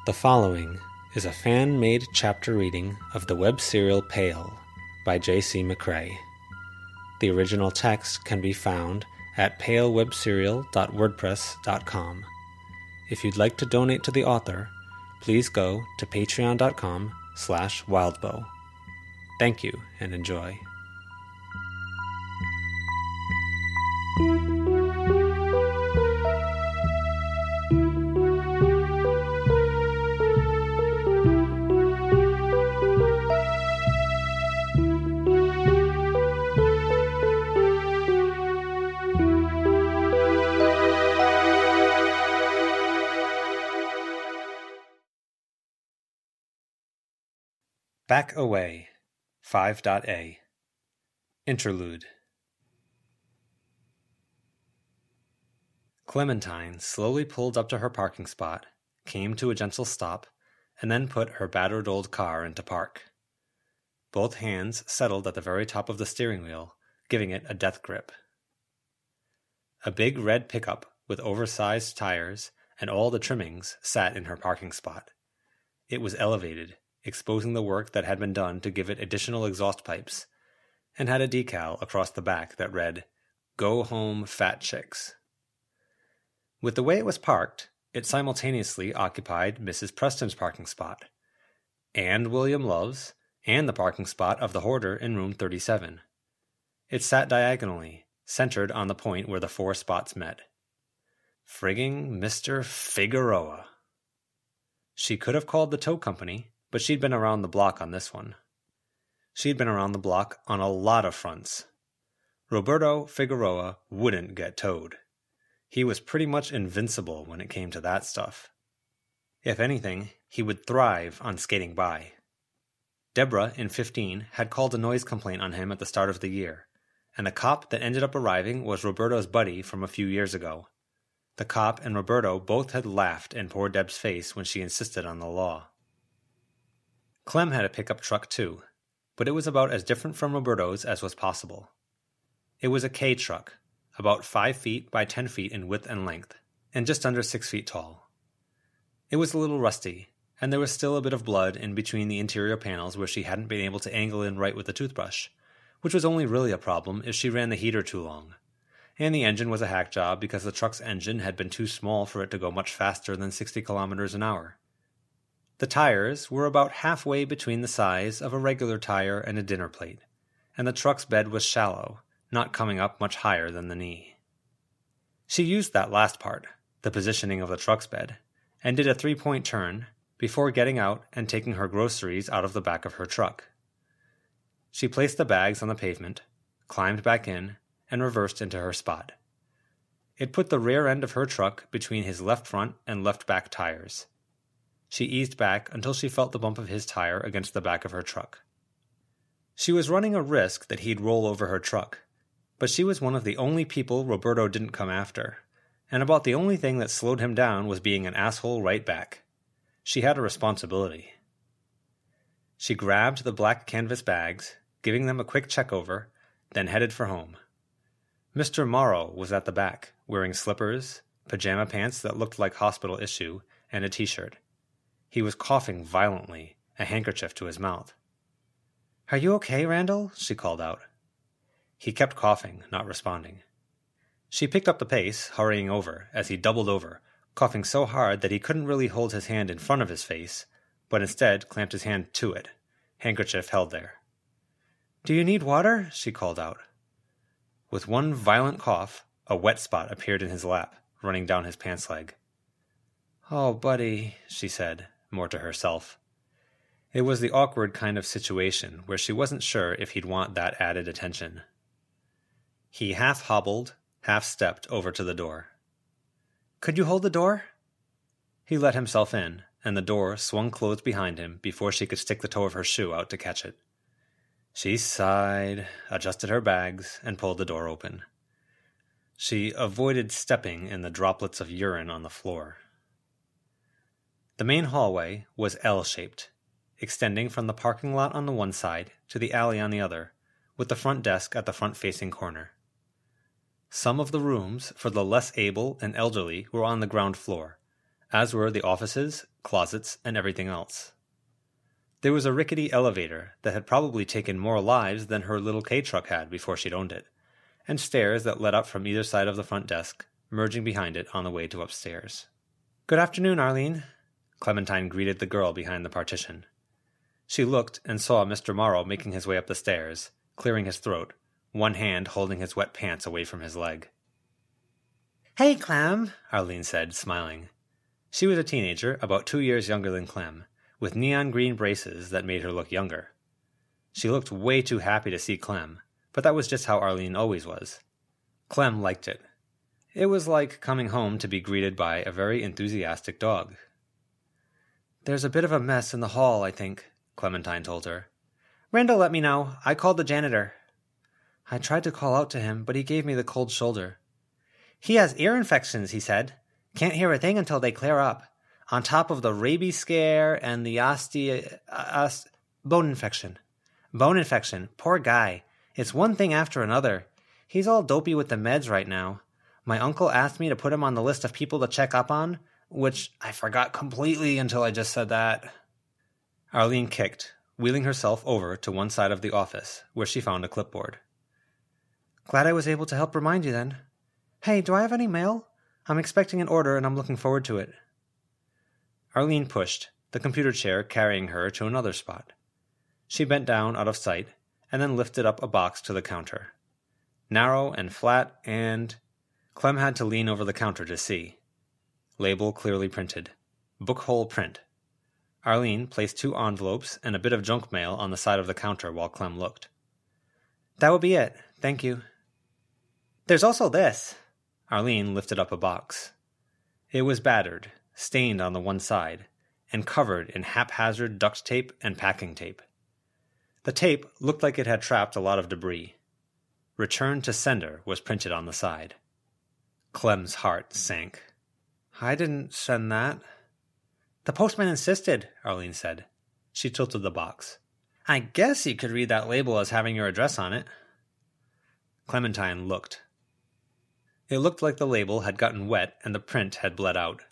The following is a fan-made chapter reading of the web serial Pale by J.C. McCrae. The original text can be found at palewebserial.wordpress.com. If you'd like to donate to the author, please go to patreon.com/wildbow. Thank you and enjoy. Back Away, 5.a. Interlude. Clementine slowly pulled up to her parking spot, came to a gentle stop, and then put her battered old car into park. Both hands settled at the very top of the steering wheel, giving it a death grip. A big red pickup with oversized tires and all the trimmings sat in her parking spot. It was elevated, exposing the work that had been done to give it additional exhaust pipes, and had a decal across the back that read, "Go Home, Fat Chicks." With the way it was parked, it simultaneously occupied Mrs. Preston's parking spot, and William Love's, and the parking spot of the hoarder in room 37. It sat diagonally, centered on the point where the four spots met. Frigging Mr. Figueroa. She could have called the tow company, but she'd been around the block on this one. She'd been around the block on a lot of fronts. Roberto Figueroa wouldn't get towed. He was pretty much invincible when it came to that stuff. If anything, he would thrive on skating by. Deborah, in 15, had called a noise complaint on him at the start of the year, and the cop that ended up arriving was Roberto's buddy from a few years ago. The cop and Roberto both had laughed in poor Deb's face when she insisted on the law. Clem had a pickup truck too, but it was about as different from Roberto's as was possible. It was a K truck, about 5 feet by 10 feet in width and length, and just under 6 feet tall. It was a little rusty, and there was still a bit of blood in between the interior panels where she hadn't been able to angle in right with the toothbrush, which was only really a problem if she ran the heater too long. And the engine was a hack job because the truck's engine had been too small for it to go much faster than 60 kilometers an hour. The tires were about halfway between the size of a regular tire and a dinner plate, and the truck's bed was shallow, not coming up much higher than the knee. She used that last part, the positioning of the truck's bed, and did a 3-point turn before getting out and taking her groceries out of the back of her truck. She placed the bags on the pavement, climbed back in, and reversed into her spot. It put the rear end of her truck between his left front and left back tires. She eased back until she felt the bump of his tire against the back of her truck. She was running a risk that he'd roll over her truck, but she was one of the only people Roberto didn't come after, and about the only thing that slowed him down was being an asshole right back. She had a responsibility. She grabbed the black canvas bags, giving them a quick check-over, then headed for home. Mr. Morrow was at the back, wearing slippers, pajama pants that looked like hospital issue, and a t-shirt. He was coughing violently, a handkerchief to his mouth. "Are you okay, Randall?" she called out. He kept coughing, not responding. She picked up the pace, hurrying over, as he doubled over, coughing so hard that he couldn't really hold his hand in front of his face, but instead clamped his hand to it, handkerchief held there. "Do you need water?" she called out. With one violent cough, a wet spot appeared in his lap, running down his pants leg. "Oh, buddy," she said, more to herself. It was the awkward kind of situation where she wasn't sure if he'd want that added attention. He half hobbled, half stepped over to the door. "Could you hold the door?" He let himself in, and the door swung closed behind him before she could stick the toe of her shoe out to catch it. She sighed, adjusted her bags, and pulled the door open. She avoided stepping in the droplets of urine on the floor. The main hallway was L-shaped, extending from the parking lot on the one side to the alley on the other, with the front desk at the front-facing corner. Some of the rooms for the less able and elderly were on the ground floor, as were the offices closets, and everything else. There was a rickety elevator that had probably taken more lives than her little K-truck had before she'd owned it, and stairs that led up from either side of the front desk, merging behind it on the way to upstairs. "Good afternoon, Arlene," Clementine greeted the girl behind the partition. She looked and saw Mr. Morrow making his way up the stairs, clearing his throat, one hand holding his wet pants away from his leg. "Hey, Clem," Arlene said, smiling. She was a teenager, about 2 years younger than Clem, with neon green braces that made her look younger. She looked way too happy to see Clem, but that was just how Arlene always was. Clem liked it. It was like coming home to be greeted by a very enthusiastic dog. "There's a bit of a mess in the hall, I think," Clementine told her. "Randall let me know. I called the janitor." "I tried to call out to him, but he gave me the cold shoulder." "He has ear infections," he said. "Can't hear a thing until they clear up. On top of the rabies scare and the bone infection. Bone infection. Poor guy. It's one thing after another. He's all dopey with the meds right now. My uncle asked me to put him on the list of people to check up on, which I forgot completely until I just said that." Arlene kicked, wheeling herself over to one side of the office, where she found a clipboard. "Glad I was able to help remind you then. Hey, do I have any mail? I'm expecting an order and I'm looking forward to it." Arlene pushed, the computer chair carrying her to another spot. She bent down out of sight and then lifted up a box to the counter. Narrow and flat and... Clem had to lean over the counter to see. Label clearly printed. Bookhole print. Arlene placed 2 envelopes and a bit of junk mail on the side of the counter while Clem looked. "That will be it. Thank you." "There's also this." Arlene lifted up a box. It was battered, stained on the one side, and covered in haphazard duct tape and packing tape. The tape looked like it had trapped a lot of debris. "Return to sender" was printed on the side. Clem's heart sank. "I didn't send that." "The postman insisted," Arlene said. She tilted the box. "I guess he could read that label as having your address on it." Clementine looked. It looked like the label had gotten wet and the print had bled out.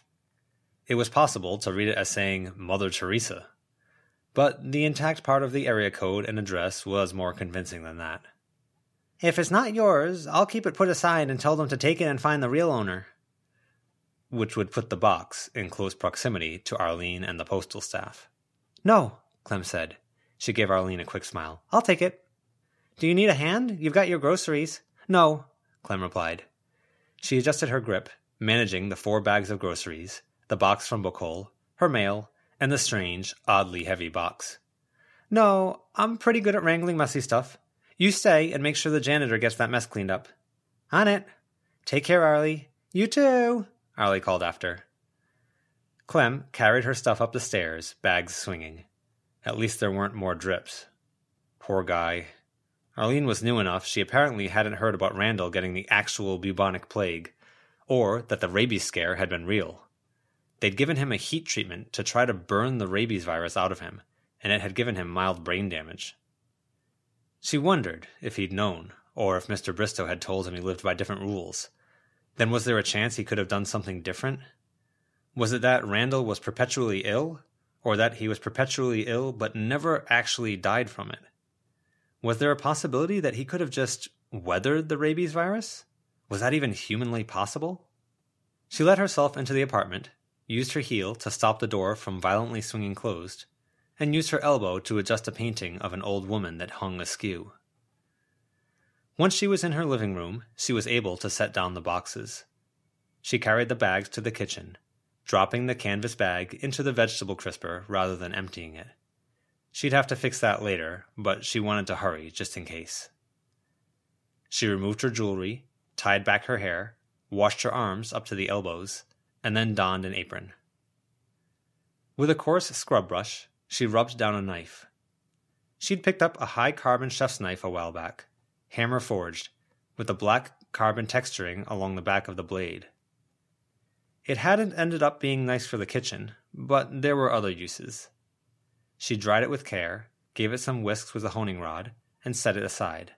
It was possible to read it as saying Mother Teresa, but the intact part of the area code and address was more convincing than that. "If it's not yours, I'll keep it put aside and tell them to take it and find the real owner." Which would put the box in close proximity to Arlene and the postal staff. "No," Clem said. She gave Arlene a quick smile. "I'll take it." "Do you need a hand? You've got your groceries." "No," Clem replied. She adjusted her grip, managing the 4 bags of groceries, the box from Bookhole, her mail, and the strange, oddly heavy box. "No, I'm pretty good at wrangling messy stuff. You stay and make sure the janitor gets that mess cleaned up." "On it." "Take care, Arlie." "You too," Arlie called after. Clem carried her stuff up the stairs, bags swinging. At least there weren't more drips. Poor guy. Arlene was new enough she apparently hadn't heard about Randall getting the actual bubonic plague, or that the rabies scare had been real. They'd given him a heat treatment to try to burn the rabies virus out of him, and it had given him mild brain damage. She wondered if he'd known, or if Mr. Bristow had told him he lived by different rules. Then was there a chance he could have done something different? Was it that Randall was perpetually ill, or that he was perpetually ill but never actually died from it? Was there a possibility that he could have just weathered the rabies virus? Was that even humanly possible? She let herself into the apartment, used her heel to stop the door from violently swinging closed, and used her elbow to adjust a painting of an old woman that hung askew. Once she was in her living room, she was able to set down the boxes. She carried the bags to the kitchen, dropping the canvas bag into the vegetable crisper rather than emptying it. She'd have to fix that later, but she wanted to hurry just in case. She removed her jewelry, tied back her hair, washed her arms up to the elbows, and then donned an apron. With a coarse scrub brush, she rubbed down a knife. She'd picked up a high-carbon chef's knife a while back, hammer-forged, with a black carbon texturing along the back of the blade. It hadn't ended up being nice for the kitchen, but there were other uses. She dried it with care, gave it some whisks with a honing rod, and set it aside.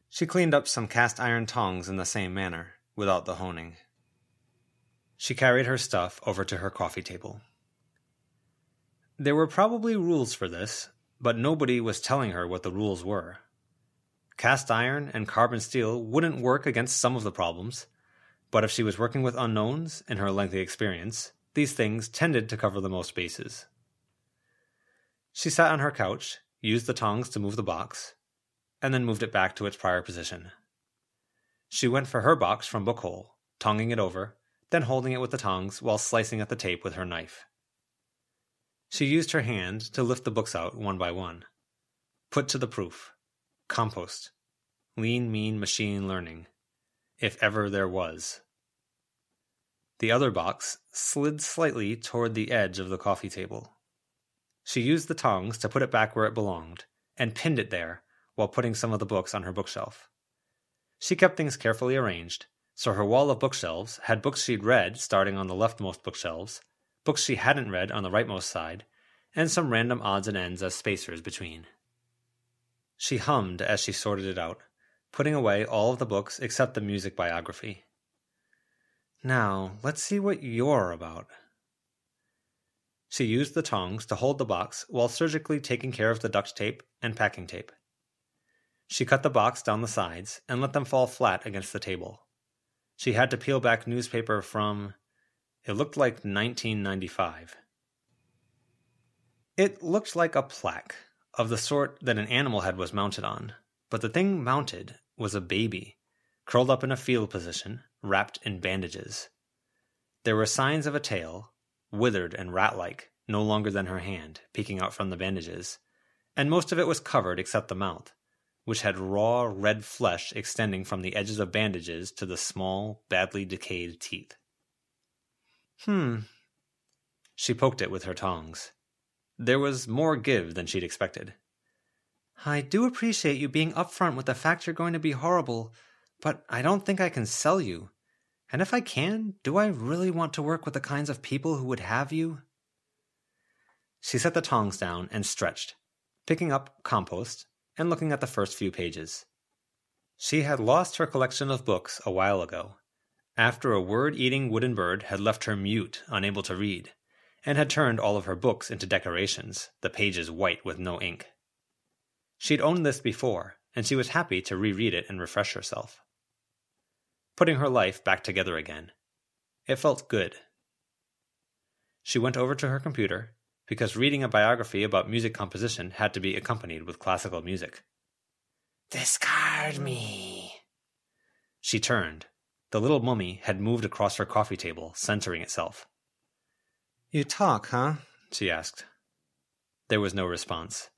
She cleaned up some cast-iron tongs in the same manner, without the honing. She carried her stuff over to her coffee table. There were probably rules for this, but nobody was telling her what the rules were. Cast iron and carbon steel wouldn't work against some of the problems, but if she was working with unknowns in her lengthy experience, these things tended to cover the most bases. She sat on her couch, used the tongs to move the box, and then moved it back to its prior position. She went for her box from Bookhole, tonging it over, then holding it with the tongs while slicing at the tape with her knife. She used her hand to lift the books out one by one. Put to the proof. Compost. Lean, mean machine learning. If ever there was. The other box slid slightly toward the edge of the coffee table. She used the tongs to put it back where it belonged, and pinned it there while putting some of the books on her bookshelf. She kept things carefully arranged, so her wall of bookshelves had books she'd read starting on the leftmost bookshelves, books she hadn't read on the rightmost side, and some random odds and ends as spacers between. She hummed as she sorted it out, putting away all of the books except the music biography. Now, let's see what you're about. She used the tongs to hold the box while surgically taking care of the duct tape and packing tape. She cut the box down the sides and let them fall flat against the table. She had to peel back newspaper from, it looked like 1995. It looked like a plaque, of the sort that an animal head was mounted on, but the thing mounted was a baby, curled up in a fetal position, wrapped in bandages. There were signs of a tail, withered and rat-like, no longer than her hand, peeking out from the bandages, and most of it was covered except the mouth, which had raw red flesh extending from the edges of bandages to the small, badly decayed teeth. She poked it with her tongs. There was more give than she'd expected. I do appreciate you being upfront with the fact you're going to be horrible, but I don't think I can sell you. And if I can, do I really want to work with the kinds of people who would have you? She set the tongs down and stretched, picking up compost and looking at the first few pages. She had lost her collection of books a while ago, after a word-eating wooden bird had left her mute, unable to read, and had turned all of her books into decorations, the pages white with no ink. She'd owned this before, and she was happy to reread it and refresh herself. Putting her life back together again. It felt good. She went over to her computer, because reading a biography about music composition had to be accompanied with classical music. Discard me. She turned. The little mummy had moved across her coffee table, centering itself. You talk, huh? She asked. There was no response.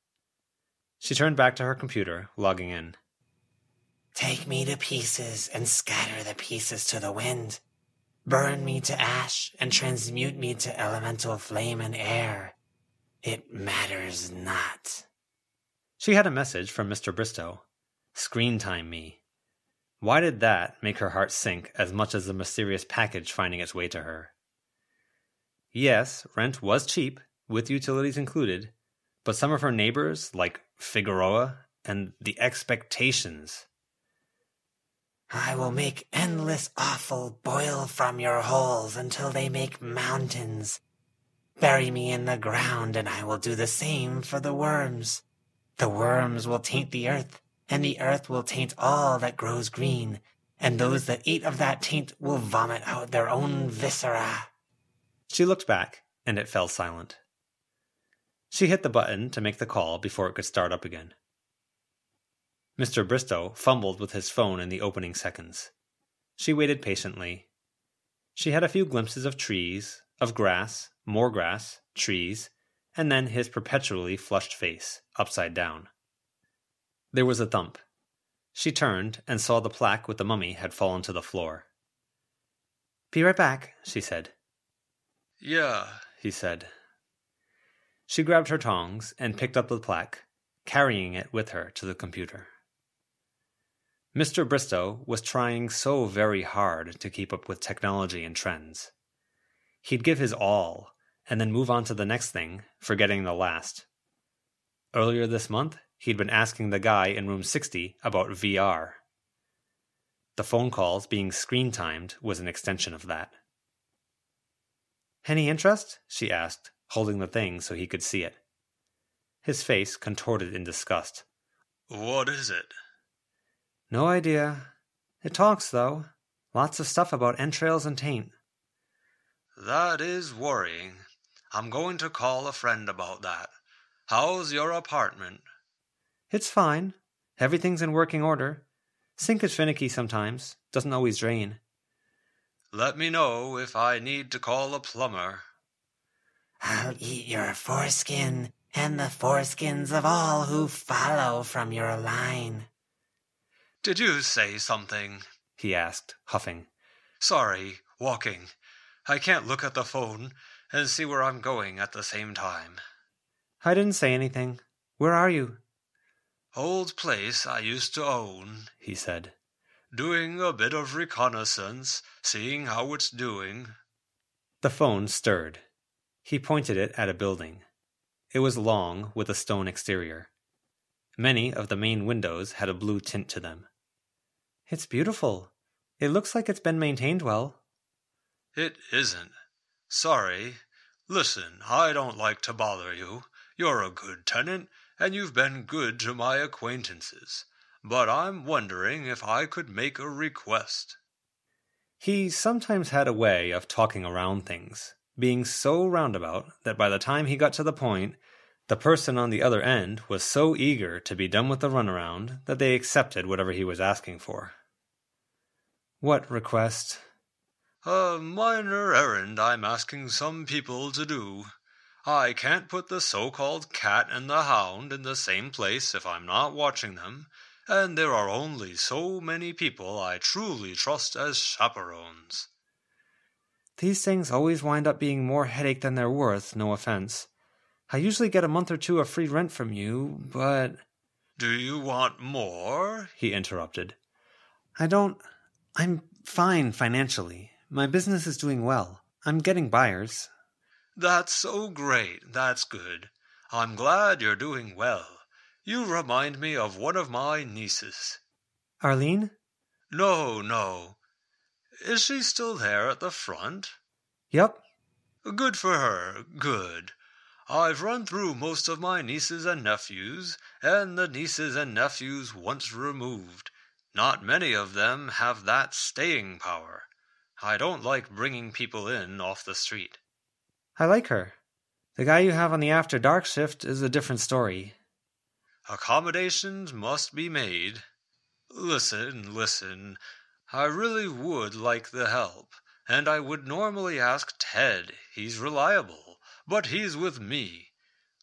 She turned back to her computer, logging in. Take me to pieces and scatter the pieces to the wind. Burn me to ash and transmute me to elemental flame and air. It matters not. She had a message from Mr. Bristow. Screen time me. Why did that make her heart sink as much as the mysterious package finding its way to her? Yes, rent was cheap, with utilities included, but some of her neighbors, like Figueroa, and the expectations. I will make endless offal boil from your holes until they make mountains. Bury me in the ground, and I will do the same for the worms. The worms will taint the earth, and the earth will taint all that grows green, and those that eat of that taint will vomit out their own viscera. She looked back, and it fell silent. She hit the button to make the call before it could start up again. Mr. Bristow fumbled with his phone in the opening seconds. She waited patiently. She had a few glimpses of trees, of grass, more grass, trees, and then his perpetually flushed face, upside down. There was a thump. She turned and saw the plaque with the mummy had fallen to the floor. Be right back, she said. Yeah, he said. She grabbed her tongs and picked up the plaque, carrying it with her to the computer. Mr. Bristow was trying so very hard to keep up with technology and trends. He'd give his all, and then move on to the next thing, forgetting the last. Earlier this month, he'd been asking the guy in room 60 about VR. The phone calls being screen-timed was an extension of that. Any interest? She asked, holding the thing so he could see it. His face contorted in disgust. What is it? No idea. It talks, though. Lots of stuff about entrails and taint. That is worrying. I'm going to call a friend about that. How's your apartment? It's fine. Everything's in working order. Sink is finicky sometimes. Doesn't always drain. Let me know if I need to call a plumber. I'll eat your foreskin and the foreskins of all who follow from your line. Did you say something? He asked, huffing. Sorry, walking. I can't look at the phone and see where I'm going at the same time. I didn't say anything. Where are you? Old place I used to own, he said. Doing a bit of reconnaissance, seeing how it's doing. The phone stirred. He pointed it at a building. It was long, with a stone exterior. Many of the main windows had a blue tint to them. It's beautiful. It looks like it's been maintained well. It isn't. Sorry. Listen, I don't like to bother you. You're a good tenant, and you've been good to my acquaintances. But I'm wondering if I could make a request. He sometimes had a way of talking around things, being so roundabout that by the time he got to the point, the person on the other end was so eager to be done with the runaround that they accepted whatever he was asking for. What request? A minor errand I'm asking some people to do. I can't put the so-called cat and the hound in the same place if I'm not watching them, and there are only so many people I truly trust as chaperones. These things always wind up being more headache than they're worth, no offense. I usually get a month or two of free rent from you, but... Do you want more? He interrupted. I'm fine financially. My business is doing well. I'm getting buyers. That's so great. That's good. I'm glad you're doing well. You remind me of one of my nieces. Arlene? No. Is she still there at the front? Yep. Good for her. Good. I've run through most of my nieces and nephews, and the nieces and nephews once removed. Not many of them have that staying power. I don't like bringing people in off the street. I like her. The guy you have on the after dark shift is a different story. Accommodations must be made. Listen. I really would like the help, and I would normally ask Ted. He's reliable, but he's with me.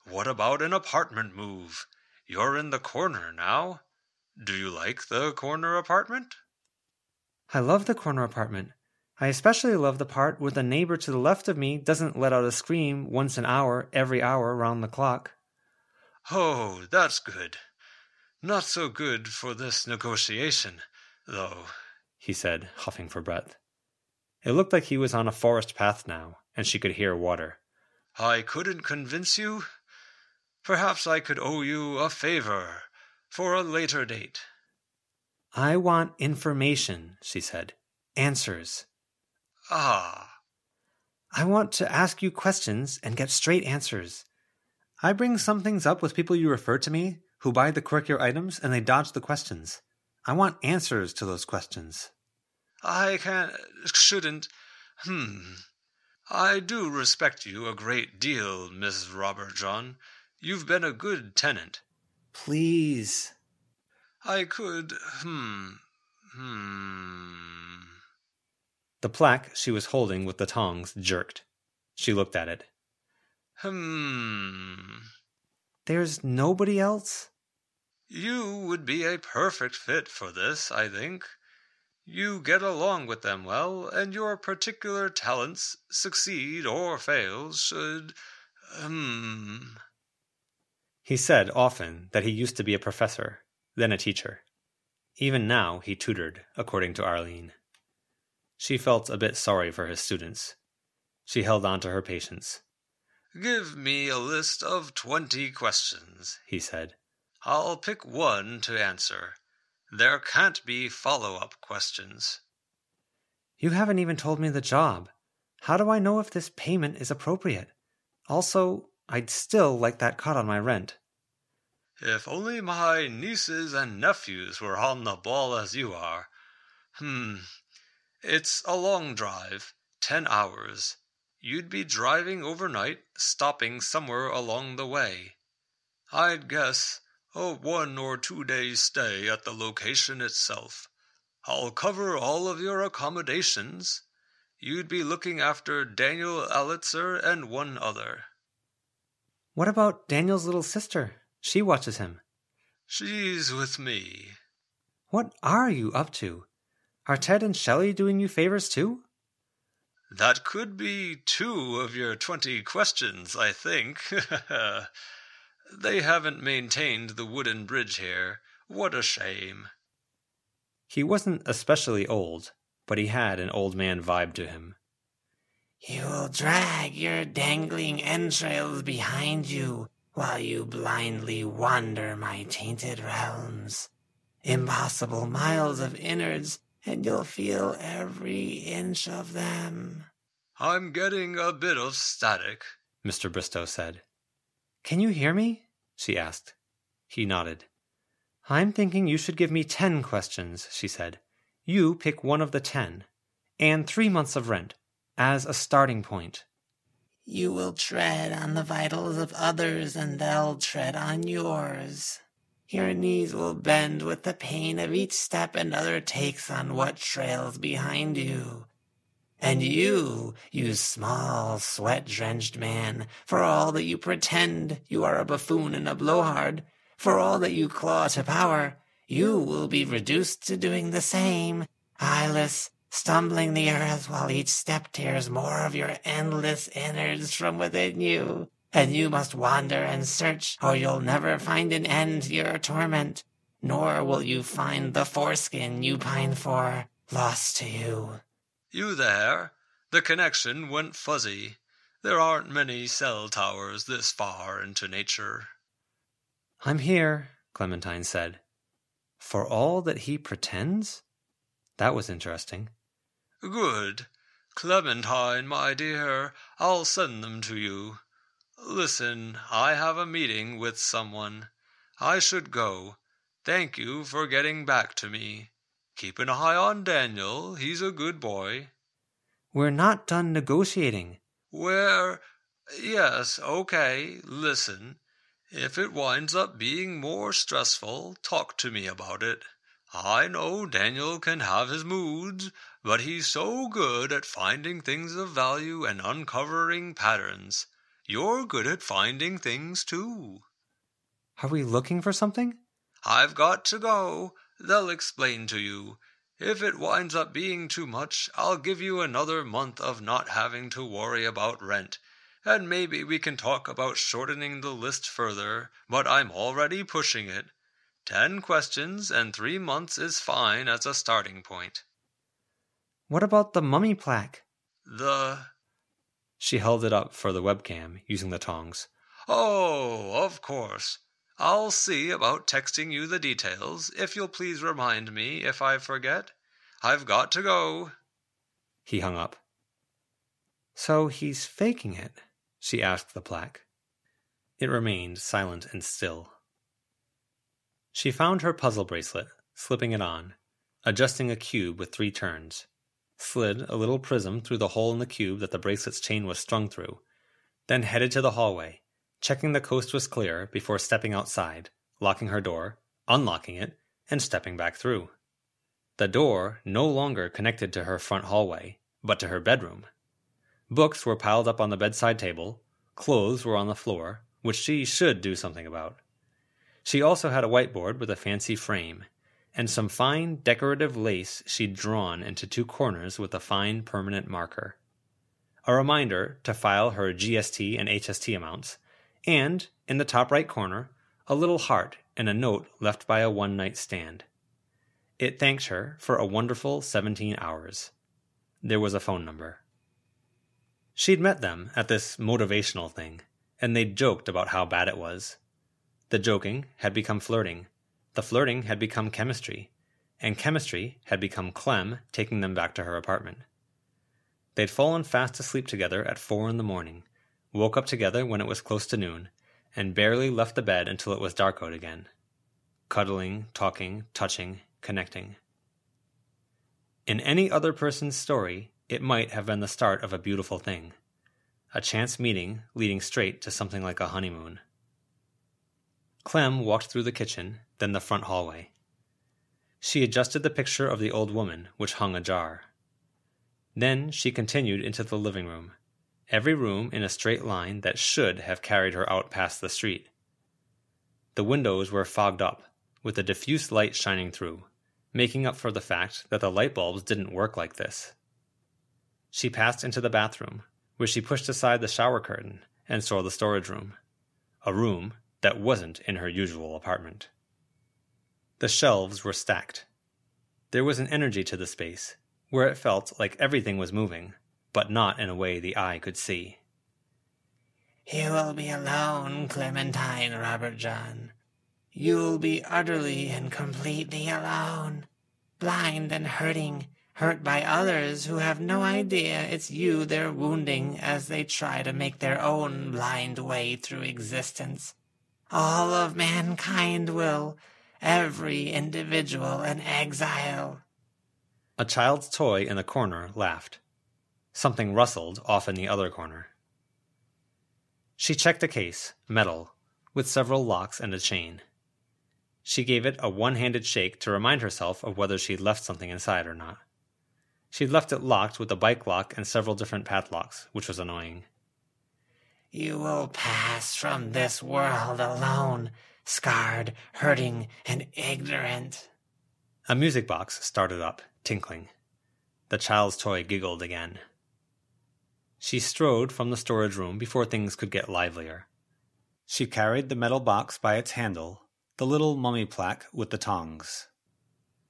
What about an apartment move? You're in the corner now. Do you like the corner apartment? I love the corner apartment. I especially love the part where the neighbor to the left of me doesn't let out a scream once an hour, every hour round the clock. Oh, that's good. Not so good for this negotiation, though, he said, huffing for breath. It looked like he was on a forest path now, and she could hear water. I couldn't convince you? Perhaps I could owe you a favor for a later date. I want information, she said. Answers. Ah. I want to ask you questions and get straight answers. I bring some things up with people you refer to me, who buy the quirkier items, and they dodge the questions. I want answers to those questions. I shouldn't. I do respect you a great deal, Miss Robertson. You've been a good tenant. Please. I could, The plaque she was holding with the tongs jerked. She looked at it. There's nobody else? You would be a perfect fit for this, I think. You get along with them well, and your particular talents, succeed or fail, should, He said often that he used to be a professor, then a teacher. Even now he tutored, according to Arlene. She felt a bit sorry for his students. She held on to her patience. Give me a list of 20 questions, he said. I'll pick one to answer. There can't be follow-up questions. You haven't even told me the job. How do I know if this payment is appropriate? Also, I'd still like that cut on my rent. If only my nieces and nephews were on the ball as you are. It's a long drive, 10 hours. You'd be driving overnight, stopping somewhere along the way. I'd guess a 1 or 2 days stay at the location itself. I'll cover all of your accommodations. You'd be looking after Daniel Alitzer and one other. What about Daniel's little sister? She watches him. She's with me. What are you up to? Are Ted and Shelley doing you favors too? That could be 2 of your 20 questions, I think. They haven't maintained the wooden bridge here. What a shame. He wasn't especially old, but he had an old man vibe to him. You'll drag your dangling entrails behind you while you blindly wander my tainted realms. Impossible miles of innards, and you'll feel every inch of them. I'm getting a bit of static, Mr. Bristow said. Can you hear me? She asked. He nodded. I'm thinking you should give me 10 questions, she said. You pick one of the 10, and 3 months of rent, as a starting point. You will tread on the vitals of others, and they'll tread on yours. Your knees will bend with the pain of each step another takes on what trails behind you. And you small, sweat-drenched man, for all that you pretend you are a buffoon and a blowhard, for all that you claw to power, you will be reduced to doing the same, eyeless, stumbling the earth while each step tears more of your endless innards from within you. And you must wander and search, or you'll never find an end to your torment, nor will you find the foreskin you pine for, lost to you. You there? The connection went fuzzy. There aren't many cell towers this far into nature. I'm here, Clementine said. For all that he pretends? That was interesting. Good. Clementine, my dear, I'll send them to you. Listen, I have a meeting with someone. I should go. Thank you for getting back to me. Keep an eye on Daniel. He's a good boy. We're not done negotiating. Yes, okay, listen. If it winds up being more stressful, talk to me about it. I know Daniel can have his moods, but he's so good at finding things of value and uncovering patterns. You're good at finding things, too. Are we looking for something? I've got to go. They'll explain to you. If it winds up being too much, I'll give you another month of not having to worry about rent. And maybe we can talk about shortening the list further, but I'm already pushing it. 10 questions and 3 months is fine as a starting point. What about the mummy plaque? She held it up for the webcam, using the tongs. Oh, of course. I'll see about texting you the details, if you'll please remind me if I forget. I've got to go. He hung up. So he's faking it? She asked the plaque. It remained silent and still. She found her puzzle bracelet, slipping it on, adjusting a cube with 3 turns, slid a little prism through the hole in the cube that the bracelet's chain was strung through, then headed to the hallway, checking the coast was clear before stepping outside, locking her door, unlocking it, and stepping back through. The door no longer connected to her front hallway, but to her bedroom. Books were piled up on the bedside table, clothes were on the floor, which she should do something about. She also had a whiteboard with a fancy frame, and some fine decorative lace she'd drawn into 2 corners with a fine permanent marker. A reminder to file her GST and HST amounts, and, in the top right corner, a little heart and a note left by a one-night stand. It thanked her for a wonderful 17 hours. There was a phone number. She'd met them at this motivational thing, and they'd joked about how bad it was. The joking had become flirting, the flirting had become chemistry, and chemistry had become Clem taking them back to her apartment. They'd fallen fast asleep together at 4 in the morning, woke up together when it was close to noon, and barely left the bed until it was dark out again. Cuddling, talking, touching, connecting. In any other person's story, it might have been the start of a beautiful thing. A chance meeting leading straight to something like a honeymoon. Clem walked through the kitchen, then the front hallway. She adjusted the picture of the old woman, which hung ajar. Then she continued into the living room, every room in a straight line that should have carried her out past the street. The windows were fogged up, with a diffuse light shining through, making up for the fact that the light bulbs didn't work like this. She passed into the bathroom, where she pushed aside the shower curtain and saw the storage room, a room that wasn't in her usual apartment. The shelves were stacked. There was an energy to the space, where it felt like everything was moving, but not in a way the eye could see. You will be alone, Clementine Robert John. You'll be utterly and completely alone, blind and hurting, hurt by others who have no idea it's you they're wounding as they try to make their own blind way through existence. All of mankind will, every individual an exile. A child's toy in the corner laughed. Something rustled off in the other corner. She checked the case, metal, with several locks and a chain. She gave it a one-handed shake to remind herself of whether she'd left something inside or not. She'd left it locked with a bike lock and several different padlocks, which was annoying. You will pass from this world alone, scarred, hurting, and ignorant. A music box started up, tinkling. The child's toy giggled again. She strode from the storage room before things could get livelier. She carried the metal box by its handle, the little mummy plaque with the tongs.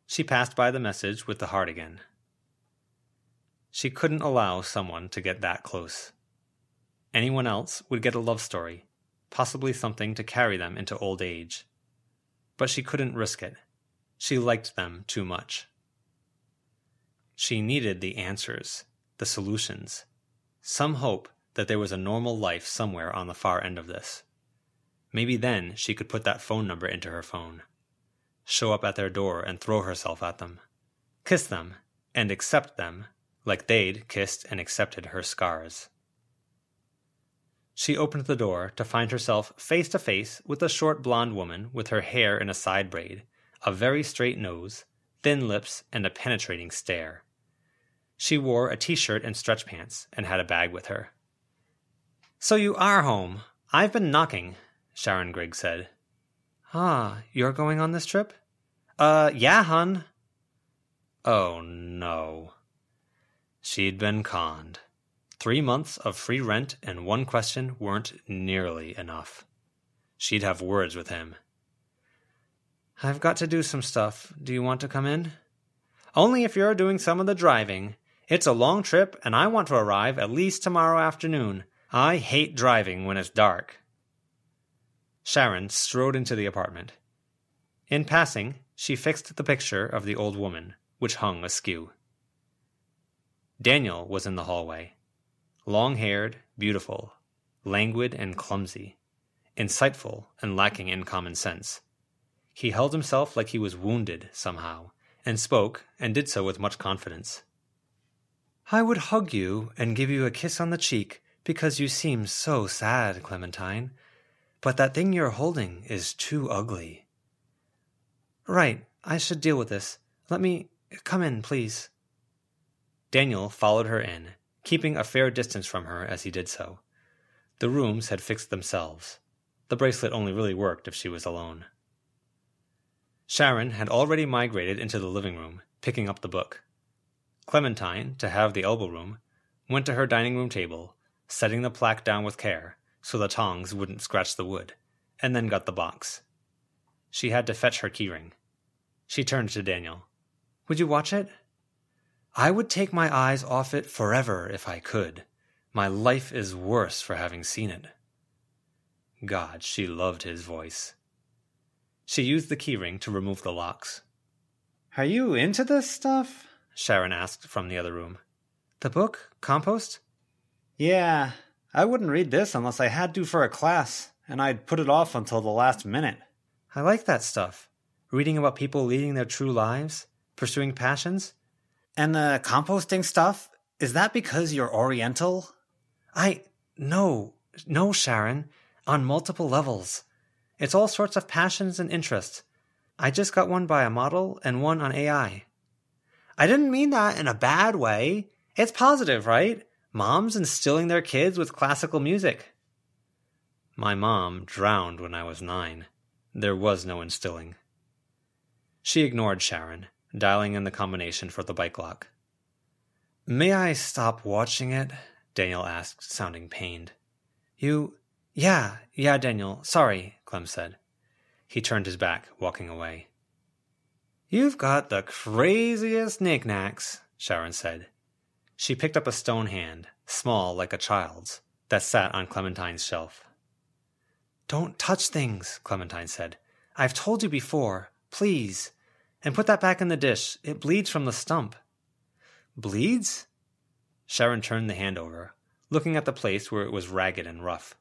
She passed by the message with the heart again. She couldn't allow someone to get that close. Anyone else would get a love story, possibly something to carry them into old age. But she couldn't risk it. She liked them too much. She needed the answers, the solutions, some hope that there was a normal life somewhere on the far end of this. Maybe then she could put that phone number into her phone, show up at their door and throw herself at them, kiss them and accept them like they'd kissed and accepted her scars. She opened the door to find herself face to face with a short blonde woman with her hair in a side braid, a very straight nose, thin lips, and a penetrating stare. She wore a t-shirt and stretch pants and had a bag with her. "So you are home. I've been knocking," Sharon Grigg said. "Ah, you're going on this trip?" Yeah, hun." Oh, no. She'd been conned. 3 months of free rent and one question weren't nearly enough. She'd have words with him. "I've got to do some stuff. Do you want to come in?" "Only if you're doing some of the driving. It's a long trip, and I want to arrive at least tomorrow afternoon. I hate driving when it's dark." Sharon strode into the apartment. In passing, she fixed the picture of the old woman, which hung askew. Daniel was in the hallway. Long-haired, beautiful, languid and clumsy, insightful and lacking in common sense. He held himself like he was wounded somehow, and spoke, and did so with much confidence. "I would hug you and give you a kiss on the cheek because you seem so sad, Clementine, but that thing you're holding is too ugly." "Right, I should deal with this. Let me... come in, please." Daniel followed her in, keeping a fair distance from her as he did so. The rooms had fixed themselves. The bracelet only really worked if she was alone. Sharon had already migrated into the living room, picking up the book. Clementine, to have the elbow room, went to her dining room table, setting the plaque down with care so the tongs wouldn't scratch the wood, and then got the box. She had to fetch her keyring. She turned to Daniel. "Would you watch it?" "I would take my eyes off it forever if I could. My life is worse for having seen it." God, she loved his voice. She used the keyring to remove the locks. "Are you into this stuff?" Sharon asked from the other room. "The book? Compost?" "Yeah, I wouldn't read this unless I had to for a class, and I'd put it off until the last minute. I like that stuff. Reading about people leading their true lives, pursuing passions. And the composting stuff? Is that because you're Oriental? No, Sharon. On multiple levels. It's all sorts of passions and interests. I just got one by a model and one on AI. I didn't mean that in a bad way. It's positive, right? Moms instilling their kids with classical music. My mom drowned when I was 9. There was no instilling. She ignored Sharon, dialing in the combination for the bike lock. May I stop watching it? Daniel asked, sounding pained. Yeah, Daniel. Sorry, Clem said. He turned his back, walking away. You've got the craziest knickknacks, Sharon said. She picked up a stone hand, small like a child's, that sat on Clementine's shelf. Don't touch things, Clementine said. I've told you before. Please. And put that back in the dish. It bleeds from the stump. Bleeds? Sharon turned the hand over, looking at the place where it was ragged and rough.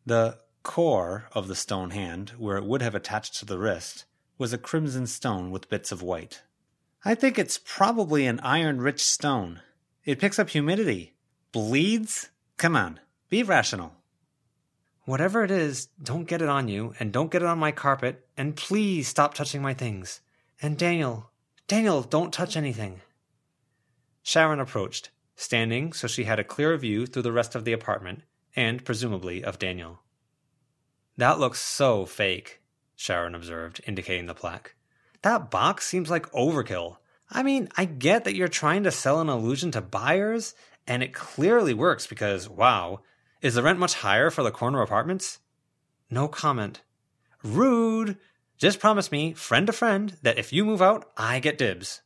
The core of the stone hand, where it would have attached to the wrist, was a crimson stone with bits of white. I think it's probably an iron-rich stone. It picks up humidity. Bleeds? Come on, be rational. Whatever it is, don't get it on you, and don't get it on my carpet, and please stop touching my things. And Daniel, don't touch anything. Sharon approached, standing so she had a clear view through the rest of the apartment, and presumably of Daniel. That looks so fake, Sharon observed, indicating the plaque. That box seems like overkill. I mean, I get that you're trying to sell an illusion to buyers, and it clearly works because, wow, is the rent much higher for the corner apartments? No comment. Rude! Just promise me, friend to friend, that if you move out, I get dibs.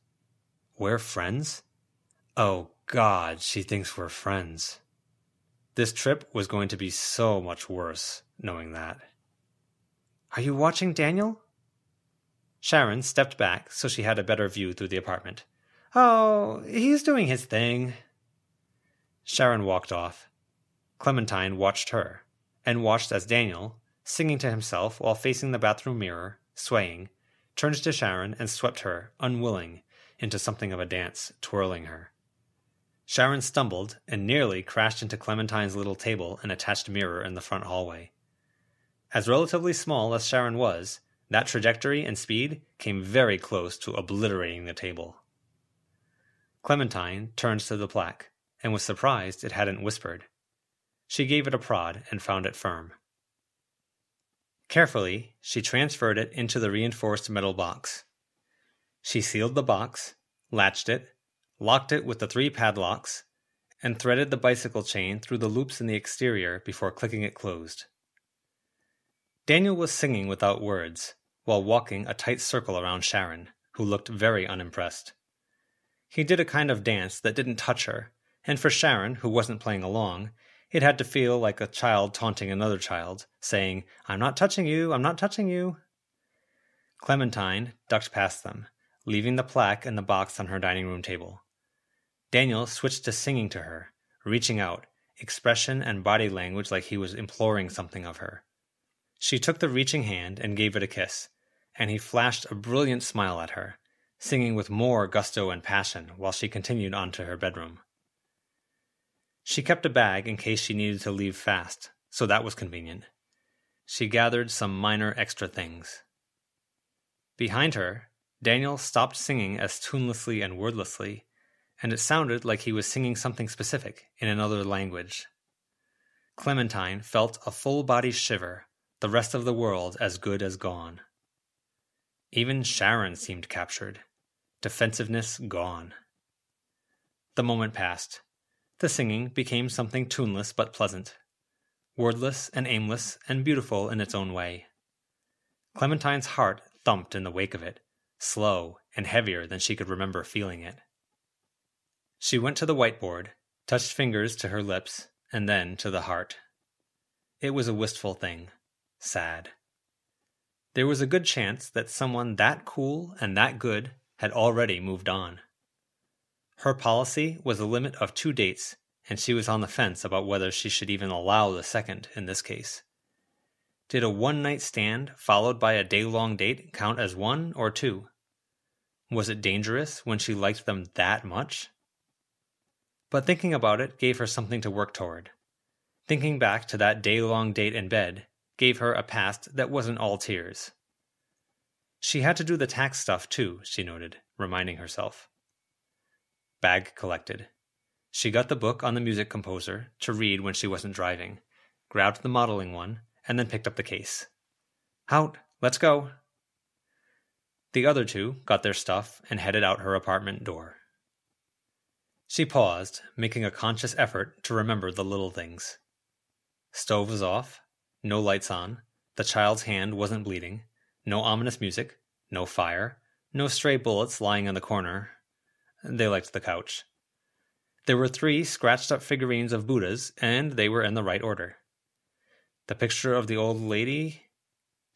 We're friends? Oh, God, she thinks we're friends. This trip was going to be so much worse, knowing that. Are you watching Daniel? Sharon stepped back so she had a better view through the apartment. Oh, he's doing his thing. Sharon walked off. Clementine watched her, and watched as Daniel, singing to himself while facing the bathroom mirror, swaying, turned to Sharon and swept her, unwilling, into something of a dance, twirling her. Sharon stumbled and nearly crashed into Clementine's little table and attached mirror in the front hallway. As relatively small as Sharon was, that trajectory and speed came very close to obliterating the table. Clementine turned to the plaque, and was surprised it hadn't whispered. She gave it a prod and found it firm. Carefully, she transferred it into the reinforced metal box. She sealed the box, latched it, locked it with the 3 padlocks, and threaded the bicycle chain through the loops in the exterior before clicking it closed. Daniel was singing without words, while walking a tight circle around Sharon, who looked very unimpressed. He did a kind of dance that didn't touch her, and for Sharon, who wasn't playing along, it had to feel like a child taunting another child, saying, I'm not touching you, I'm not touching you. Clementine ducked past them, leaving the plaque and the box on her dining room table. Daniel switched to singing to her, reaching out, expression and body language like he was imploring something of her. She took the reaching hand and gave it a kiss, and he flashed a brilliant smile at her, singing with more gusto and passion while she continued on to her bedroom. She kept a bag in case she needed to leave fast, so that was convenient. She gathered some minor extra things. Behind her, Daniel stopped singing as tunelessly and wordlessly, and it sounded like he was singing something specific in another language. Clementine felt a full-body shiver, the rest of the world as good as gone. Even Sharon seemed captured, defensiveness gone. The moment passed. The singing became something tuneless but pleasant, wordless and aimless and beautiful in its own way. Clementine's heart thumped in the wake of it, slow and heavier than she could remember feeling it. She went to the whiteboard, touched fingers to her lips, and then to the heart. It was a wistful thing, sad. There was a good chance that someone that cool and that good had already moved on. Her policy was a limit of 2 dates, and she was on the fence about whether she should even allow the second in this case. Did a one-night stand followed by a day-long date count as one or two? Was it dangerous when she liked them that much? But thinking about it gave her something to work toward. Thinking back to that day-long date in bed gave her a past that wasn't all tears. She had to do the tax stuff too, she noted, reminding herself. Bag collected. She got the book on the music composer to read when she wasn't driving, grabbed the modeling one, and then picked up the case. Out, let's go. The other two got their stuff and headed out her apartment door. She paused, making a conscious effort to remember the little things. Stove was off, no lights on, the child's hand wasn't bleeding, no ominous music, no fire, no stray bullets lying in the corner. They liked the couch. There were 3 scratched-up figurines of Buddhas, and they were in the right order. The picture of the old lady...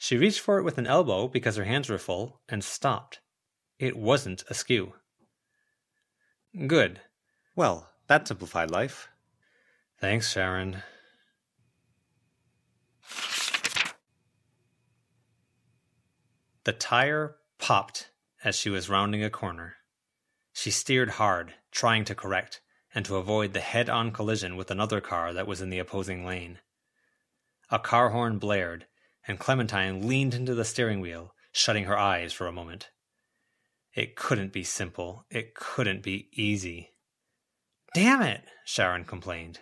She reached for it with an elbow because her hands were full, and stopped. It wasn't askew. Good. Well, that simplified life. Thanks, Sharon. The tire popped as she was rounding a corner. She steered hard, trying to correct, and to avoid the head-on collision with another car that was in the opposing lane. A car horn blared, and Clementine leaned into the steering wheel, shutting her eyes for a moment. It couldn't be simple. It couldn't be easy. Damn it, Sharon complained.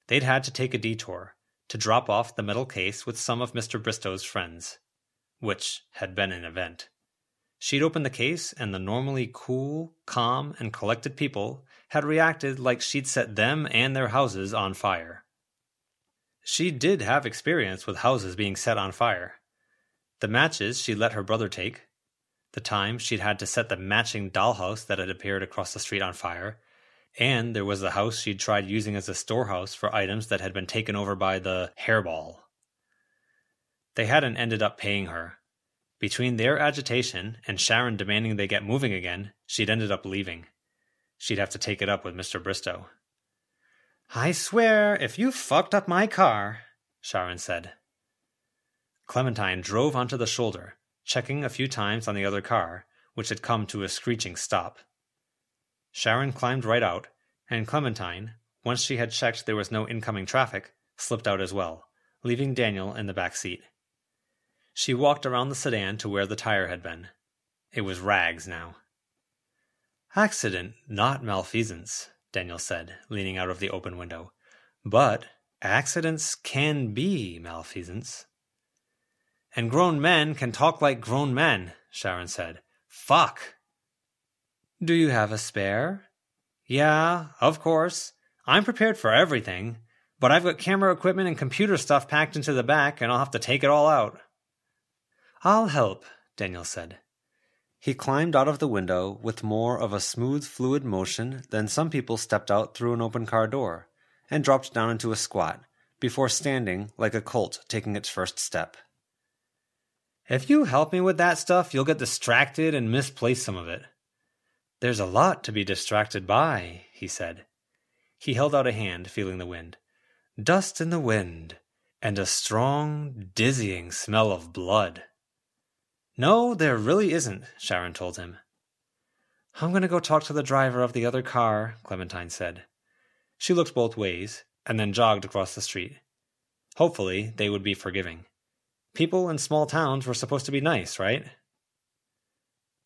They'd had to take a detour to drop off the metal case with some of Mr. Bristow's friends, which had been an event. She'd opened the case, and the normally cool, calm, and collected people had reacted like she'd set them and their houses on fire. She did have experience with houses being set on fire. The matches she'd let her brother take, the time she'd had to set the matching dollhouse that had appeared across the street on fire, and there was the house she'd tried using as a storehouse for items that had been taken over by the hairball. They hadn't ended up paying her. Between their agitation and Sharon demanding they get moving again, she'd ended up leaving. She'd have to take it up with Mr. Bristow. I swear, if you fucked up my car, Sharon said. Clementine drove onto the shoulder, checking a few times on the other car, which had come to a screeching stop. Sharon climbed right out, and Clementine, once she had checked there was no incoming traffic, slipped out as well, leaving Daniel in the back seat. She walked around the sedan to where the tire had been. It was rags now. Accident, not malfeasance, Daniel said, leaning out of the open window. But accidents can be malfeasance. And grown men can talk like grown men, Sharon said. Fuck! Do you have a spare? Yeah, of course. I'm prepared for everything, but I've got camera equipment and computer stuff packed into the back, and I'll have to take it all out. I'll help, Daniel said. He climbed out of the window with more of a smooth, fluid motion than some people stepped out through an open car door, and dropped down into a squat, before standing like a colt taking its first step. If you help me with that stuff, you'll get distracted and misplace some of it. There's a lot to be distracted by, he said. He held out a hand, feeling the wind. Dust in the wind, and a strong, dizzying smell of blood. No, there really isn't, Sharon told him. I'm going to go talk to the driver of the other car, Clementine said. She looked both ways, and then jogged across the street. Hopefully, they would be forgiving. People in small towns were supposed to be nice, right?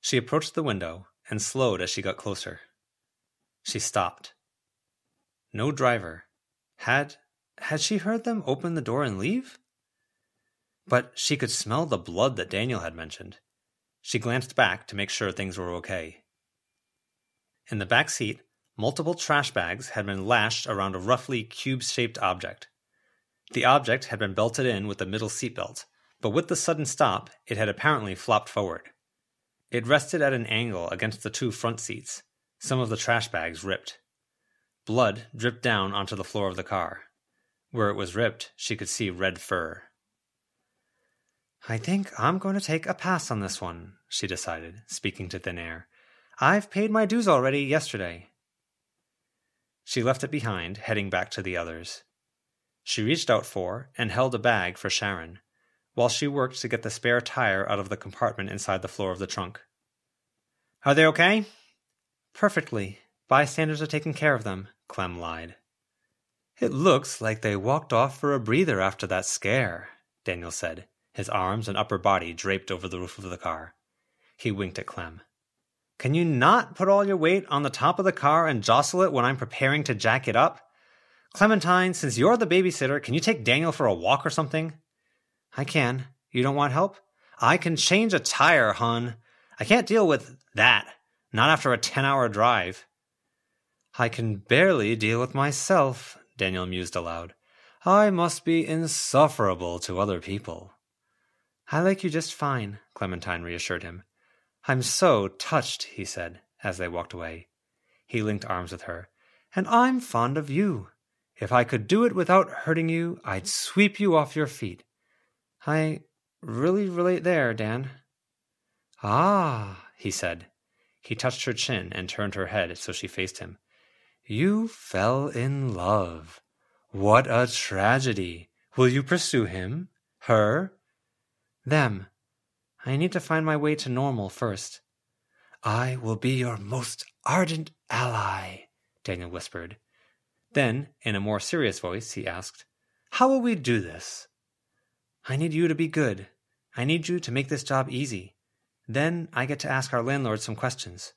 She approached the window and slowed as she got closer. She stopped. No driver. Had she heard them open the door and leave? But she could smell the blood that Daniel had mentioned. She glanced back to make sure things were okay. In the back seat, multiple trash bags had been lashed around a roughly cube-shaped object. The object had been belted in with the middle seatbelt, but with the sudden stop, it had apparently flopped forward. It rested at an angle against the 2 front seats, some of the trash bags ripped. Blood dripped down onto the floor of the car. Where it was ripped, she could see red fur. I think I'm going to take a pass on this one, she decided, speaking to thin air. I've paid my dues already yesterday. She left it behind, heading back to the others. She reached out for and held a bag for Sharon, while she worked to get the spare tire out of the compartment inside the floor of the trunk. "Are they okay?" "Perfectly. Bystanders are taking care of them," Clem lied. "It looks like they walked off for a breather after that scare," Daniel said, his arms and upper body draped over the roof of the car. He winked at Clem. "Can you not put all your weight on the top of the car and jostle it when I'm preparing to jack it up? Clementine, since you're the babysitter, can you take Daniel for a walk or something?" "I can. You don't want help?" "I can change a tire, hon. I can't deal with that. Not after a 10-hour drive." "I can barely deal with myself," Daniel mused aloud. "I must be insufferable to other people." "I like you just fine," Clementine reassured him. "I'm so touched," he said, as they walked away. He linked arms with her. "And I'm fond of you. If I could do it without hurting you, I'd sweep you off your feet." "I really relate there, Dan." "Ah," he said. He touched her chin and turned her head so she faced him. "You fell in love. What a tragedy. Will you pursue him? Her?" "Them. I need to find my way to normal first." "I will be your most ardent ally," Daniel whispered. Then, in a more serious voice, he asked, "How will we do this?" "I need you to be good. I need you to make this job easy. Then I get to ask our landlord some questions."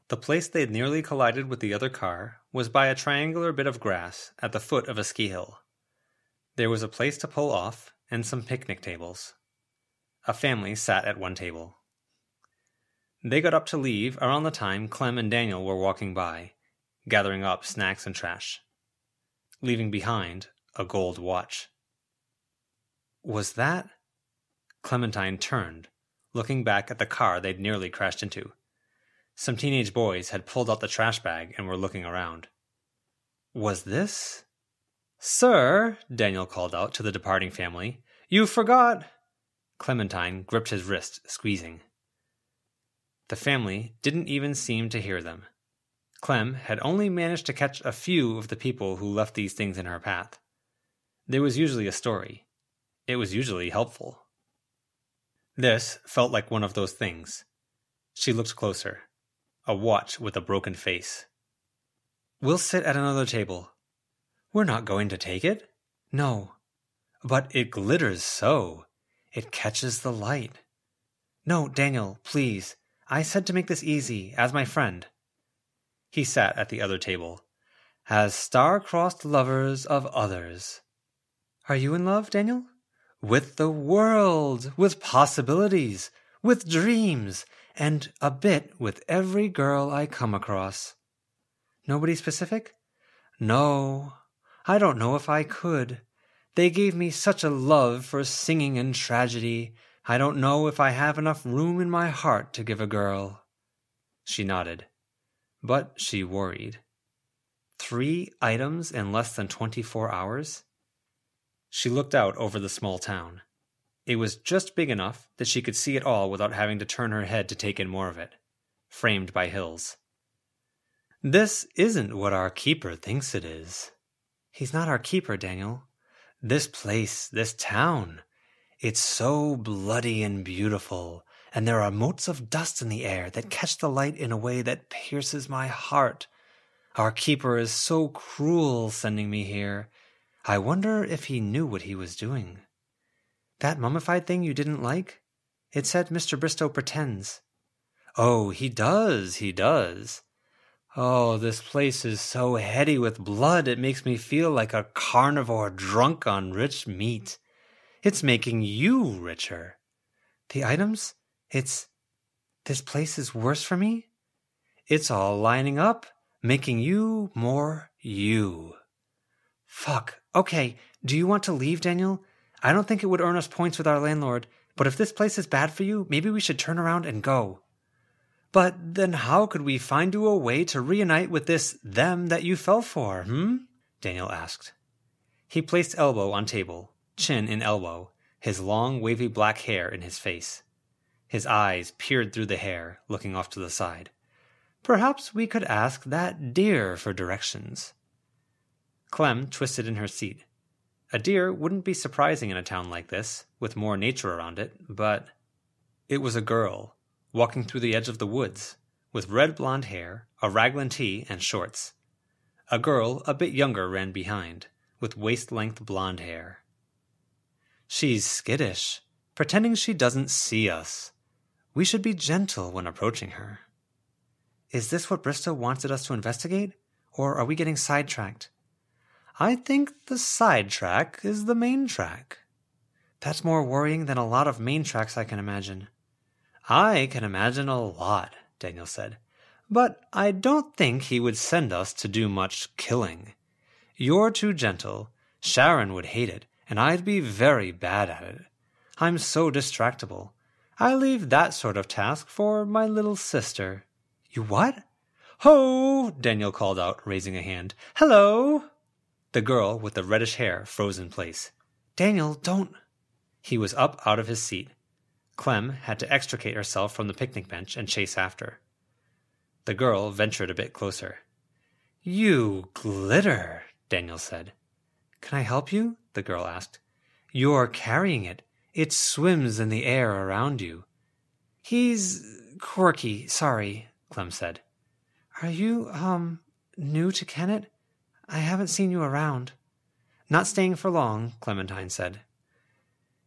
The place they'd nearly collided with the other car was by a triangular bit of grass at the foot of a ski hill. There was a place to pull off and some picnic tables. A family sat at one table. They got up to leave around the time Clem and Daniel were walking by, gathering up snacks and trash, leaving behind a gold watch. Was that? Clementine turned, looking back at the car they'd nearly crashed into. Some teenage boys had pulled out the trash bag and were looking around. Was this? "Sir," Daniel called out to the departing family, "you forgot." Clementine gripped his wrist, squeezing. The family didn't even seem to hear them. Clem had only managed to catch a few of the people who left these things in her path. There was usually a story. It was usually helpful. This felt like one of those things. She looked closer. A watch with a broken face. "We'll sit at another table." "We're not going to take it." "No." "But it glitters so. It catches the light." "No, Daniel, please. I said to make this easy, as my friend." He sat at the other table. "As star-crossed lovers of others." "Are you in love, Daniel?" "With the world, with possibilities, with dreams, and a bit with every girl I come across." "Nobody specific?" "No. I don't know if I could. They gave me such a love for singing and tragedy. I don't know if I have enough room in my heart to give a girl." She nodded. But she worried. 3 items in less than 24 hours? She looked out over the small town. It was just big enough that she could see it all without having to turn her head to take in more of it, framed by hills. "This isn't what our keeper thinks it is." "He's not our keeper, Daniel." "This place, this town. It's so bloody and beautiful, and there are motes of dust in the air that catch the light in a way that pierces my heart. Our keeper is so cruel sending me here. I wonder if he knew what he was doing." "That mummified thing you didn't like? It said Mr. Bristow pretends." "Oh, he does, he does. Oh, this place is so heady with blood it makes me feel like a carnivore drunk on rich meat. It's making you richer." "The items? This place is worse for me?" "It's all lining up, making you more you." Fuck. Okay, do you want to leave, Daniel? I don't think it would earn us points with our landlord, but if this place is bad for you, maybe we should turn around and go. "But then how could we find you a way to reunite with this them that you fell for, Daniel asked. He placed elbow on table, chin in elbow, his long wavy black hair in his face. His eyes peered through the hair, looking off to the side. Perhaps we could ask that deer for directions. Clem twisted in her seat. A deer wouldn't be surprising in a town like this, with more nature around it, but it was a girl, walking through the edge of the woods, with red blonde hair, a raglan tee, and shorts. A girl a bit younger ran behind, with waist-length blonde hair. She's skittish, pretending she doesn't see us. We should be gentle when approaching her. Is this what Bristow wanted us to investigate, or are we getting sidetracked? I think the sidetrack is the main track. That's more worrying than a lot of main tracks I can imagine. I can imagine a lot, Daniel said, but I don't think he would send us to do much killing. You're too gentle, Sharon would hate it, and I'd be very bad at it. I'm so distractible. I leave that sort of task for my little sister. You what? Ho! Daniel called out, raising a hand. Hello! The girl with the reddish hair froze in place. Daniel, don't... He was up out of his seat. Clem had to extricate herself from the picnic bench and chase after. The girl ventured a bit closer. You glitter, Daniel said. Can I help you? The girl asked. You're carrying it. It swims in the air around you. He's quirky, sorry, Clem said. Are you, new to Kennet? I haven't seen you around. Not staying for long, Clementine said.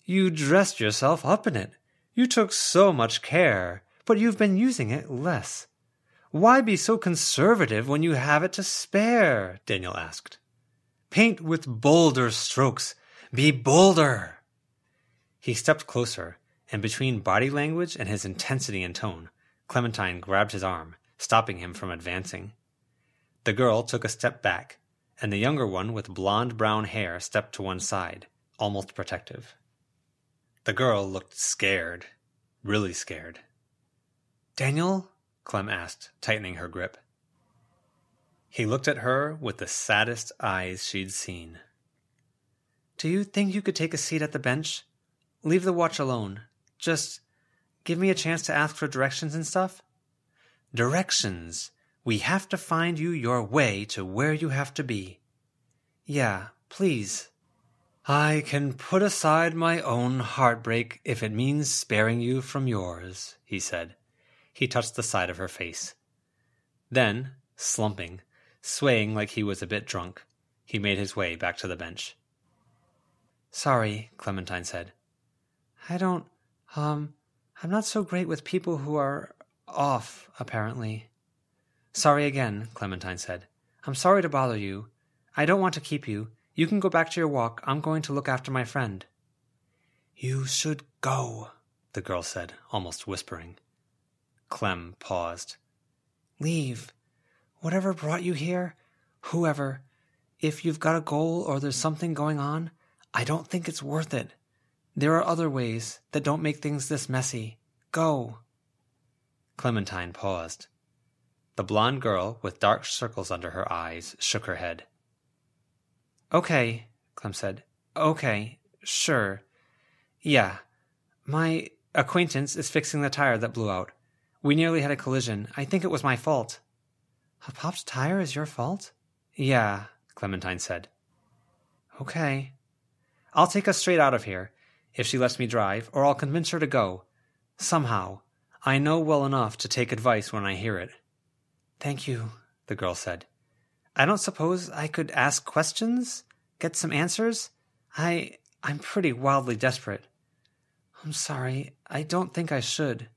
You dressed yourself up in it. You took so much care, but you've been using it less. Why be so conservative when you have it to spare? Daniel asked. Paint with bolder strokes. Be bolder. He stepped closer, and between body language and his intensity and tone, Clementine grabbed his arm, stopping him from advancing. The girl took a step back, and the younger one with blonde-brown hair stepped to one side, almost protective. The girl looked scared, really scared. Daniel? Clem asked, tightening her grip. He looked at her with the saddest eyes she'd seen. Do you think you could take a seat at the bench? Leave the watch alone. Just give me a chance to ask for directions and stuff? Directions? We have to find you your way to where you have to be. Yeah, please. I can put aside my own heartbreak if it means sparing you from yours, he said. He touched the side of her face. Then, slumping, swaying like he was a bit drunk, he made his way back to the bench. Sorry, Clementine said. I'm not so great with people who are off, apparently. Sorry again, Clementine said. I'm sorry to bother you. I don't want to keep you. You can go back to your walk. I'm going to look after my friend. You should go, the girl said, almost whispering. Clem paused. Leave. Whatever brought you here, whoever, if you've got a goal or there's something going on, I don't think it's worth it. There are other ways that don't make things this messy. Go. Clementine paused. The blonde girl with dark circles under her eyes shook her head. Okay, Clem said. Okay, sure. Yeah, my acquaintance is fixing the tire that blew out. We nearly had a collision. I think it was my fault. A popped tire is your fault? Yeah, Clementine said. Okay. I'll take us straight out of here, if she lets me drive, or I'll convince her to go. Somehow. I know well enough to take advice when I hear it. Thank you, the girl said. I don't suppose I could ask questions? Get some answers? I'm pretty wildly desperate. I'm sorry, I don't think I should.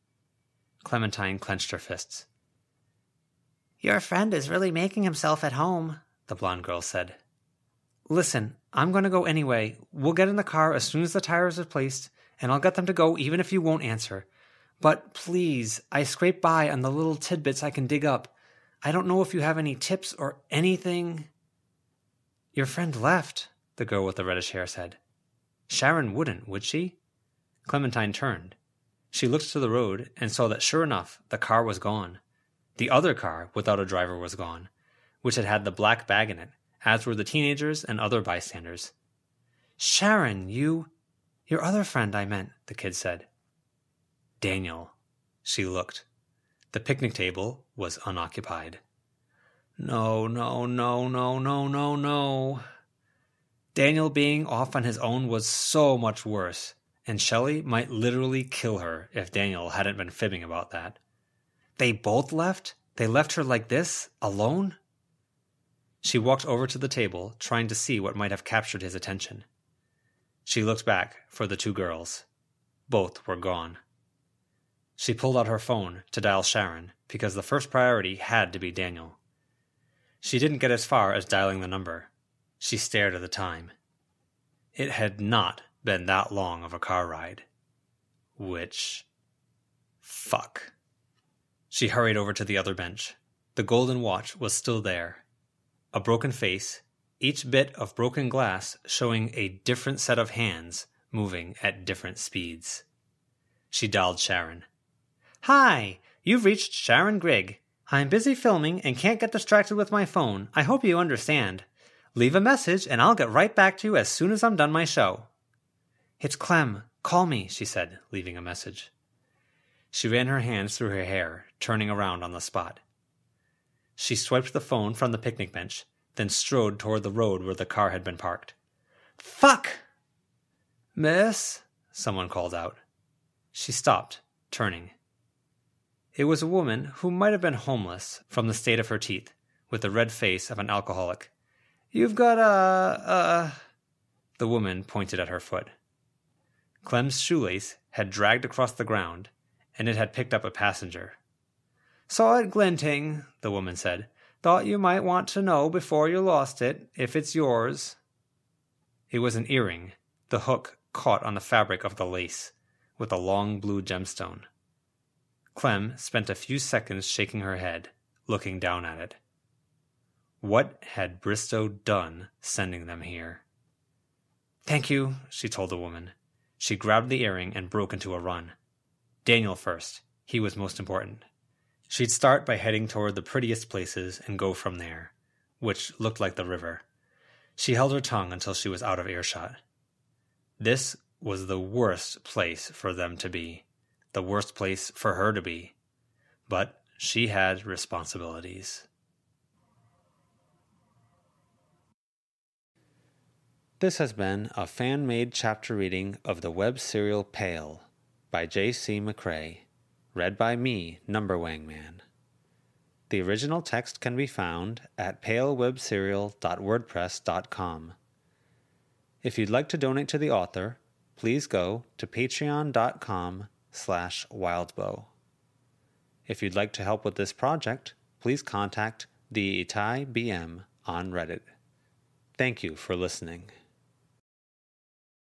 Clementine clenched her fists. Your friend is really making himself at home, the blonde girl said. Listen, I'm going to go anyway. We'll get in the car as soon as the tire is replaced, and I'll get them to go even if you won't answer. But please, I scrape by on the little tidbits I can dig up. I don't know if you have any tips or anything. Your friend left, the girl with the reddish hair said. Sharon wouldn't, would she? Clementine turned. She looked to the road and saw that sure enough, the car was gone. The other car without a driver was gone, which had had the black bag in it, as were the teenagers and other bystanders. Sharon, your other friend, I meant, the kid said. Daniel. She looked. The picnic table was unoccupied. No, no, no, no, no, no, no. Daniel being off on his own was so much worse, and Shelley might literally kill her if Daniel hadn't been fibbing about that. They both left? They left her like this, alone? She walked over to the table, trying to see what might have captured his attention. She looked back for the two girls. Both were gone. She pulled out her phone to dial Sharon, because the first priority had to be Daniel. She didn't get as far as dialing the number. She stared at the time. It had not been that long of a car ride. Which... fuck. She hurried over to the other bench. The golden watch was still there. A broken face, each bit of broken glass showing a different set of hands moving at different speeds. She dialed Sharon. "Hi, you've reached Sharon Grigg. I'm busy filming and can't get distracted with my phone. I hope you understand. Leave a message and I'll get right back to you as soon as I'm done my show." "It's Clem. Call me," she said, leaving a message. She ran her hands through her hair, turning around on the spot. She swiped the phone from the picnic bench, then strode toward the road where the car had been parked. "Fuck!" "Miss?" someone called out. She stopped, turning. It was a woman who might have been homeless from the state of her teeth, with the red face of an alcoholic. "You've got a... The woman pointed at her foot. Clem's shoelace had dragged across the ground, and it had picked up a passenger. "Saw it glinting," the woman said. "Thought you might want to know before you lost it, if it's yours." It was an earring, the hook caught on the fabric of the lace, with a long blue gemstone. Clem spent a few seconds shaking her head, looking down at it. What had Bristow done sending them here? "Thank you," she told the woman. She grabbed the earring and broke into a run. Daniel first. He was most important. She'd start by heading toward the prettiest places and go from there, which looked like the river. She held her tongue until she was out of earshot. This was the worst place for them to be, the worst place for her to be. But she had responsibilities. This has been a fan-made chapter reading of the web serial Pale by J.C. McCrae, read by me, NumberWangMan. The original text can be found at palewebserial.wordpress.com. If you'd like to donate to the author, please go to patreon.com/wildbow. If you'd like to help with this project, please contact the Itai BM on Reddit. Thank you for listening.